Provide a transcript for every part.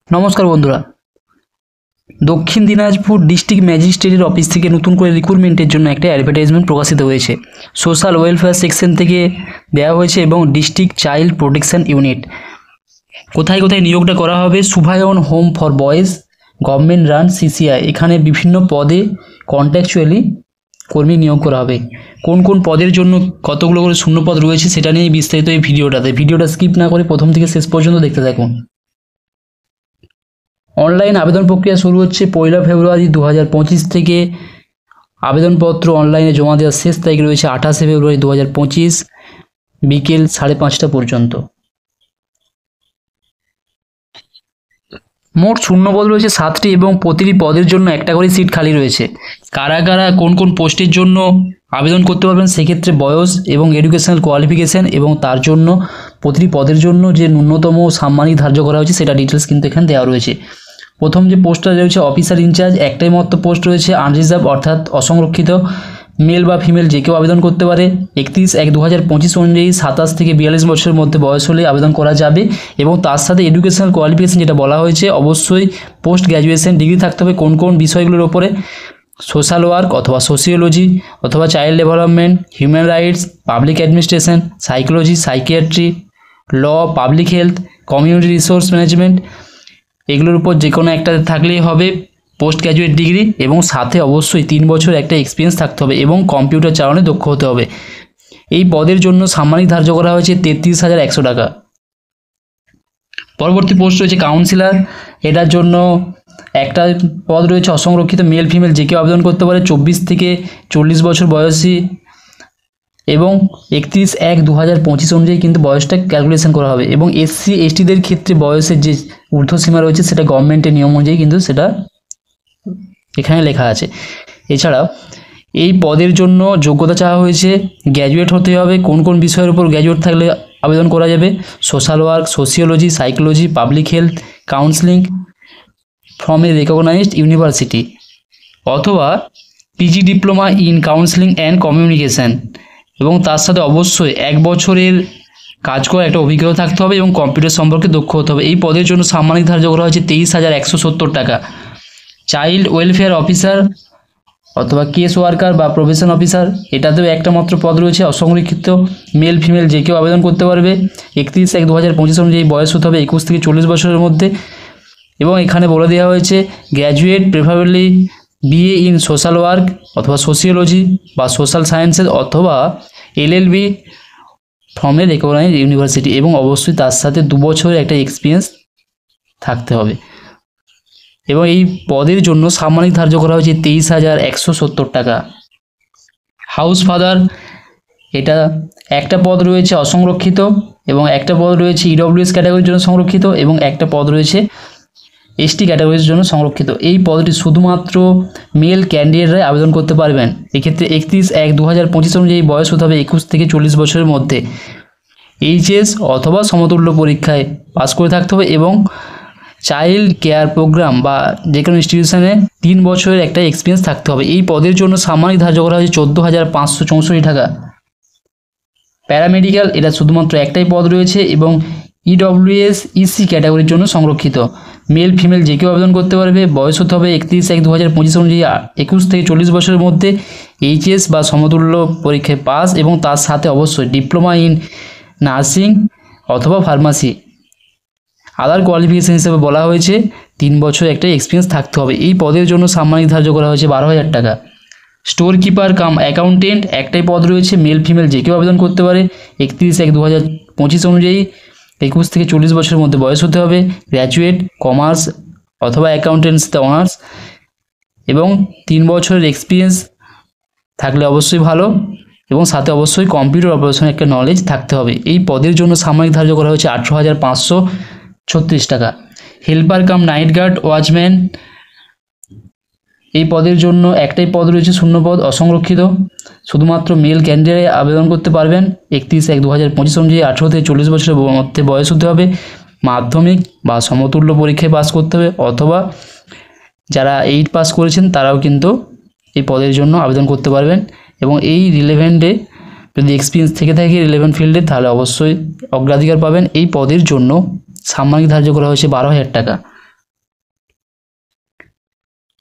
নমস্কার বন্ধুরা, দক্ষিণ দিনাজপুর ডিস্ট্রিক্ট ম্যাজিস্ট্রেটের অফিস থেকে নতুন করে রিক্রুটমেন্টের জন্য একটা অ্যাডভার্টাইজমেন্ট প্রকাশিত হয়েছে। সোশ্যাল ওয়েলফেয়ার সেকশন থেকে দেওয়া হয়েছে এবং ডিস্ট্রিক্ট চাইল্ড প্রোটেকশন ইউনিট। কোথায় কোথায় নিয়োগটা করা হবে? Subhayan home for boys, government run CCI. এখানে বিভিন্ন পদে কন্ট্রাকচুয়ালি কর্মী নিয়োগ করা হবে। কোন কোন পদের জন্য কতগুলো করে শূন্যপদ রয়েছে সেটা নিয়ে বিস্তারিত এই ভিডিওটা স্কিপ না করে প্রথম থেকে শেষ পর্যন্ত দেখতে থাকুন। অনলাইন আবেদন প্রক্রিয়া শুরু হচ্ছে 1 ফেব্রুয়ারি 2025 থেকে। আবেদনপত্র অনলাইনে জমা দেওয়ার শেষ তারিখ রয়েছে 28 ফেব্রুয়ারি 2025 বিকেল 5:30 পর্যন্ত। মোট শূন্যপদ রয়েছে 7টি এবং প্রতিটি পদের জন্য একটা করে সিট খালি রয়েছে। কারা কারা কোন কোন পোস্টের জন্য আবেদন করতে পারবেন সেক্ষেত্রে বয়স এবং এডুকেশনাল কোয়ালিফিকেশান এবং তার জন্য প্রতিটি পদের জন্য যে ন্যূনতম সাম্মানিক ধার্য করা হয়েছে সেটা ডিটেলস কিন্তু এখানে দেওয়া রয়েছে। প্রথম যে পোস্টটা রয়েছে অফিসার ইনচার্জ, একটাই মাত্র পোস্ট রয়েছে, আনরিজার্ভ অর্থাৎ অসংরক্ষিত, মেল বা ফিমেল যে কেউ আবেদন করতে পারে। 31/1/2025 অনুযায়ী 27 থেকে 42 বছরের মধ্যে বয়স হলে আবেদন করা যাবে এবং তার সাথে এডুকেশনাল কোয়ালিফিকেশান যেটা বলা হয়েছে অবশ্যই পোস্ট গ্র্যাজুয়েশন ডিগ্রি থাকতে হবে। কোন কোন বিষয়গুলোর ওপরে? সোশ্যাল ওয়ার্ক অথবা সোশিওলজি অথবা child development, human rights, public administration, psychology, psychiatry, law, public health, community resource management, এগুলোর উপর যে কোনো একটা থাকলেই হবে পোস্ট গ্র্যাজুয়েট ডিগ্রি এবং সাথে অবশ্যই 3 বছর একটা এক্সপিরিয়েন্স থাকতে হবে এবং কম্পিউটার চালানো দক্ষ হতে হবে। এই পদের জন্য সাম্মানিক ধার্য করা হয়েছে 33,100 টাকা। পরবর্তী পোস্ট রয়েছে কাউন্সিলর। এটার জন্য একটা পদ রয়েছে অসংরক্ষিত, মেল ফিমেল যে কেউ আবেদন করতে পারে, 24 থেকে 40 বছর বয়সী এবং 31/1/2025 অনুযায়ী কিন্তু বয়সটা ক্যালকুলেশন করা হবে এবং SC STদের ক্ষেত্রে বয়সের যে ঊর্ধ্বসীমা রয়েছে সেটা গভর্নমেন্টের নিয়ম অনুযায়ী কিন্তু সেটা এখানে লেখা আছে। এছাড়াও এই পদের জন্য যোগ্যতা চাওয়া হয়েছে গ্র্যাজুয়েট হতে হবে। কোন কোন বিষয়ের উপর গ্র্যাজুয়েট থাকলে আবেদন করা যাবে? Social work, sociology, psychology, public health, counselling from a recognized university অথবা PG diploma in counselling and communication এবং তার সাথে অবশ্যই 1 বছরের কাজ করার একটা অভিজ্ঞতা থাকতে হবে এবং কম্পিউটার সম্পর্কে দক্ষ হতে হবে। এই পদের জন্য সাম্মানিক ধার্য করা হয়েছে 23,170 টাকা। চাইল্ড ওয়েলফেয়ার অফিসার অথবা কেস ওয়ার্কার বা প্রফেশন অফিসার, এটাতেও একটা মাত্র পদ রয়েছে অসংরক্ষিত, মেল ফিমেল যে কেউ আবেদন করতে পারবে। 31/1/2025 অনুযায়ী বয়স হতে হবে 21 থেকে 40 বছরের মধ্যে এবং এখানে বলে দেওয়া হয়েছে graduate preferably BA in social work অথবা সোশিওলজি বা সোশ্যাল সায়েন্সেস অথবা LLB from a recognized university এবং অবশ্যই তার সাথে 2 বছরের একটা এক্সপিরিয়েন্স থাকতে হবে এবং এই পদের জন্য সাম্মানিক ধার্য করা হয়েছে 23,170 টাকা। হাউস ফাদার, এটা একটা পদ রয়েছে অসংরক্ষিত এবং একটা পদ রয়েছে EWS ক্যাটাগরির জন্য সংরক্ষিত এবং একটা পদ রয়েছে ST ক্যাটাগরির জন্য সংরক্ষিত। এই পদটি শুধুমাত্র মেল ক্যান্ডিডেটরাই আবেদন করতে পারবেন। এক্ষেত্রে 31/1/2025 অনুযায়ী বয়স হতে হবে 21 থেকে 40 বছরের মধ্যে, HS অথবা সমতুল্য পরীক্ষায় পাস করে থাকতে হবে এবং চাইল্ড কেয়ার প্রোগ্রাম বা যে কোনো ইনস্টিটিউশনে 3 বছরের একটা এক্সপিরিয়েন্স থাকতে হবে। এই পদের জন্য সাম্মানিক ধার্য করা হয়েছে 14,564 টাকা। প্যারামেডিক্যাল, এটা শুধুমাত্র একটাই পদ রয়েছে এবং EWS EC ক্যাটাগরির জন্য সংরক্ষিত, মেল ফিমেল যে কেউ আবেদন করতে পারবে। বয়স হতে হবে 31/1/2025 অনুযায়ী 21 থেকে 40 বছরের মধ্যে, HS বা সমতুল্য পরীক্ষায় পাস এবং তার সাথে অবশ্যই ডিপ্লোমা ইন নার্সিং অথবা ফার্মাসি। আদার কোয়ালিফিকেশান হিসেবে বলা হয়েছে 3 বছর একটা এক্সপিরিয়েন্স থাকতে হবে। এই পদের জন্য সাম্মানিক ধার্য করা হয়েছে 12,000 টাকা। স্টোর কিপার কাম অ্যাকাউন্টেন্ট, একটাই পদ রয়েছে, মেল ফিমেল যে কেউ আবেদন করতে পারে। 31/1/2025 অনুযায়ী 21 থেকে 40 বছরের মধ্যে বয়স হতে হবে, গ্র্যাজুয়েট কমার্স অথবা অ্যাকাউন্টেন্সিতে অনার্স এবং 3 বছরের এক্সপিরিয়েন্স থাকলে অবশ্যই ভালো এবং সাথে অবশ্যই কম্পিউটার অপারেশনের একটা নলেজ থাকতে হবে। এই পদের জন্য সাময়িক ধার্য করা হয়েছে 18,536 টাকা। Helper cum night guard watchman, এই পদের জন্য একটাই পদ রয়েছে শূন্য পদ অসংরক্ষিত, শুধুমাত্র মেল ক্যান্ডিডেট আবেদন করতে পারবেন। 31/1/2025 অনুযায়ী 18 থেকে 40 বছরের মধ্যে বয়স হতে হবে, মাধ্যমিক বা সমতুল্য পরীক্ষায় পাস করতে হবে অথবা যারা 8 পাস করেছেন তারাও কিন্তু এই পদের জন্য আবেদন করতে পারবেন এবং এই রিলেভেন্টে যদি এক্সপিরিয়েন্স থেকে থাকে রিলেভেন্ট ফিল্ডে তাহলে অবশ্যই অগ্রাধিকার পাবেন। এই পদের জন্য সাম্মানিক ধার্য করা হয়েছে 12,000 টাকা।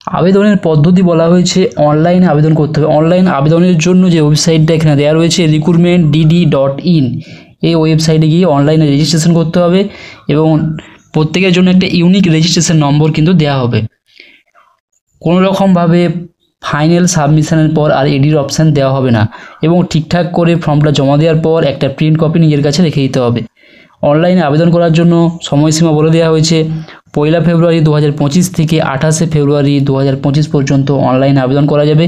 আবেদনের পদ্ধতি বলা হয়েছে অনলাইনে আবেদন করতে হবে। অনলাইন আবেদনের জন্য যে ওয়েবসাইটটা এখানে দেওয়া রয়েছে recruitment.dd.in, এই ওয়েবসাইটে গিয়ে অনলাইনে রেজিস্ট্রেশন করতে হবে এবং প্রত্যেকের জন্য একটা ইউনিক রেজিস্ট্রেশন নম্বর কিন্তু দেওয়া হবে। কোনো রকমভাবে ফাইনাল সাবমিশনের পর আর এডির অপশান দেওয়া হবে না এবং ঠিকঠাক করে ফর্মটা জমা দেওয়ার পর একটা প্রিন্ট কপি নিজের কাছে রেখে দিতে হবে। অনলাইনে আবেদন করার জন্য সময়সীমা বলে দেওয়া হয়েছে 1 ফেব্রুয়ারি 2025 থেকে 28 ফেব্রুয়ারি 2025 পর্যন্ত অনলাইনে আবেদন করা যাবে।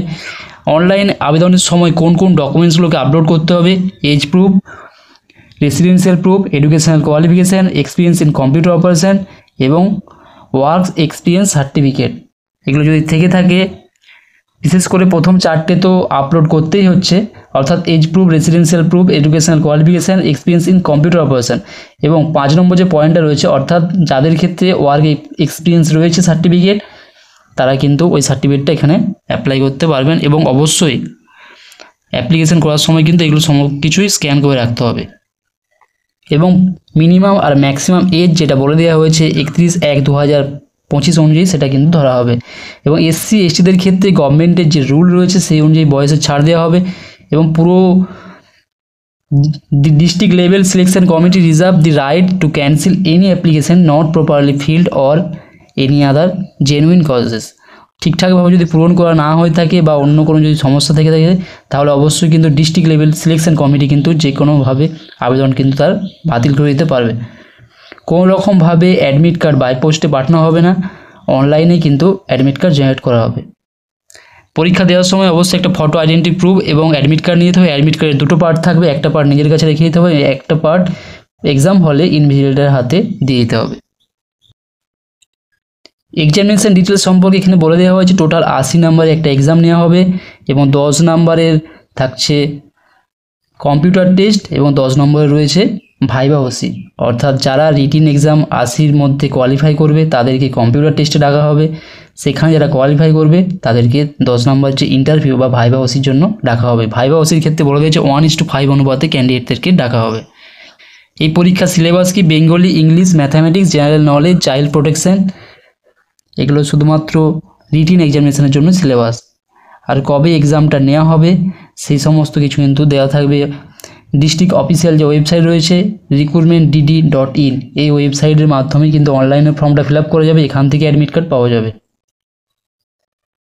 অনলাইন আবেদনের সময় কোন কোন ডকুমেন্টসগুলোকে আপলোড করতে হবে? Age proof, residential proof, educational qualification, experience in computer operation এবং ওয়ার্ক এক্সপিরিয়েন্স সার্টিফিকেট, এগুলো যদি থেকে থাকে, বিশেষ করে প্রথম 4টে তো আপলোড করতেই হচ্ছে, অর্থাৎ age proof, residential proof, educational qualification, experience in computer operation এবং 5 নম্বর যে পয়েন্টটা রয়েছে, অর্থাৎ যাদের ক্ষেত্রে ওয়ার্ক এক্সপিরিয়েন্স রয়েছে সার্টিফিকেট, তারা কিন্তু ওই সার্টিফিকেটটা এখানে অ্যাপ্লাই করতে পারবেন এবং অবশ্যই অ্যাপ্লিকেশন করার সময় কিন্তু এগুলো কিছুই স্ক্যান করে রাখতে হবে। এবং মিনিমাম আর ম্যাক্সিমাম এজ যেটা বলে দেওয়া হয়েছে 31/1/2025 অনুযায়ী সেটা কিন্তু ধরা হবে এবং এসসি এসটিদের ক্ষেত্রে গভর্নমেন্টের যে রুল রয়েছে সেই অনুযায়ী বয়সে ছাড় দেওয়া হবে এবং পুরো district level selection committee reserve the right two cancel any application not properly field or any other genuine causes. ঠিকঠাকভাবে যদি পূরণ করা না হয়ে থাকে বা অন্য কোনো যদি সমস্যা থেকে থাকে তাহলে অবশ্যই কিন্তু ডিস্ট্রিক্ট লেভেল সিলেকশন কমিটি কিন্তু যে কোনোভাবে আবেদন কিন্তু তার বাতিল করে দিতে পারবে। কোনো রকমভাবে অ্যাডমিট কার্ড বাই পোস্টে পাঠানো হবে না, অনলাইনে কিন্তু অ্যাডমিট কার্ড জেনারেট করা হবে। পরীক্ষা দেওয়ার সময় অবশ্যই একটা ফটো আইডেন্টি প্রুফ এবং অ্যাডমিট কার্ড নিয়ে যেতে হবে। অ্যাডমিট কার্ডের 2টো পার্ট থাকবে, একটা পার্ট নিজের কাছে রেখে দিতে হবে, একটা পার্ট এক্সাম হলে ইনভিজিলেটরের হাতে দিয়ে দিতে হবে। এক্সামিনেশান ডিটেলস সম্পর্কে এখানে বলে দেওয়া হয়েছে টোটাল 80 নম্বরের একটা এক্সাম নেওয়া হবে এবং 10 নম্বরের থাকছে কম্পিউটার টেস্ট এবং 10 নম্বরে রয়েছে ভাইভা ওসি, অর্থাৎ যারা রিটিন এক্সাম 80-র মধ্যে কোয়ালিফাই করবে তাদেরকে কম্পিউটার টেস্টে ডাকা হবে, সেখানে যারা কোয়ালিফাই করবে তাদেরকে 10 নম্বর যে ইন্টারভিউ বা ভাইভা ওসির জন্য ডাকা হবে। ভাইভা ওসির ক্ষেত্রে বলা হয়েছে 1:5 অনুপাতে ক্যান্ডিডেটদেরকে ডাকা হবে। এই পরীক্ষার সিলেবাস কি? Bengali, English, mathematics, general knowledge, child protection, এগুলো শুধুমাত্র রিটিন এক্সামিনেশনের জন্য সিলেবাস। আর কবে এক্সামটা নেওয়া হবে সেই সমস্ত কিছু কিন্তু দেওয়া থাকবে। ডিস্ট্রিক্ট অফিসিয়াল যে ওয়েবসাইট রয়েছে recruitment.dd.in, এই ওয়েবসাইটের মাধ্যমে কিন্তু অনলাইনে ফর্মটা ফিল আপ করা যাবে, এখান থেকে অ্যাডমিট কার্ড পাওয়া যাবে।